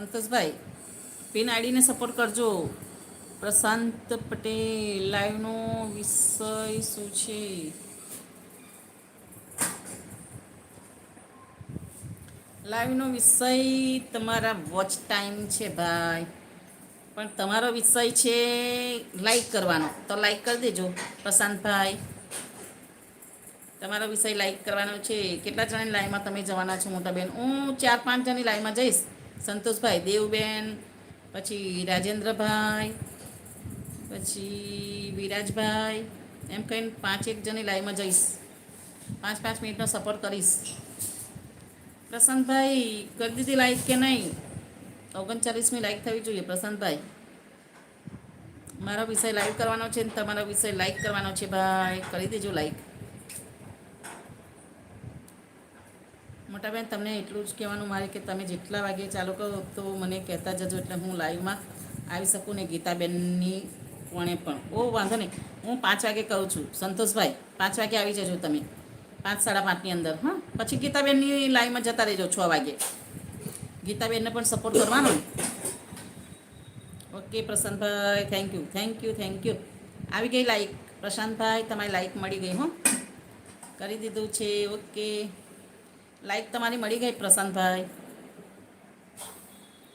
સંતોષભાઈ pin આઈડીને support કરજો. પ્રશાંત પટેલ લાઈવનો વિષય શું છે? લાઈવનો વિષય તમારા વોચ ટાઈમ છે ભાઈ, પણ તમારો વિષય છે લાઈક કરવાનો, તો લાઈક કરી દેજો પ્રશાંતભાઈ. તમારો વિષય લાઈક કરવાનો છે. કેટલા જણાની લાઈવમાં તમે જવાના છો મોટા બેન? હું 4-5 જણની લાઈવમાં જઈશ. સંતોષભાઈ, દેવબેન, પછી રાજેન્દ્રભાઈ, પછી વિરાજભાઈ, એમ કહીને 5-1 જણની લાઈવમાં જઈશ. 5-5 મિનિટનો સપોર્ટ કરીશ. પ્રશાંતભાઈ કરી દીધી લાઈક કે નહીં? 39મી લાઈક થવી જોઈએ પ્રશાંતભાઈ. મારો વિષય લાઈવ કરવાનો છે ને તમારો વિષય લાઈક કરવાનો છે ભાઈ, કરી દેજો લાઈક. મોટાબેન તમને એટલું જ કહેવાનું મારે કે તમે જેટલા વાગે ચાલુ કરો તો મને કહેતા જજો, એટલે હું લાઈવમાં આવી શકું ને ગીતાબેનની કોણે પણ. વાંધો નહીં, હું 5 વાગે કહું છું સંતોષભાઈ. 5 વાગે આવી જજો તમે, 5-5:30ની અંદર. હા, પછી ગીતાબેનની લાઈવમાં જતા રહેજો 6 વાગે. ગીતાબેનને પણ સપોર્ટ કરવાનો. Okay Prashantbhai, thank you. આવી ગઈ લાઈક પ્રશાંતભાઈ, તમારી લાઈક મળી ગઈ. હો, કરી દીધું છે. ઓકે, લાઈક તમારી મળી ગઈ પ્રશાંતભાઈ.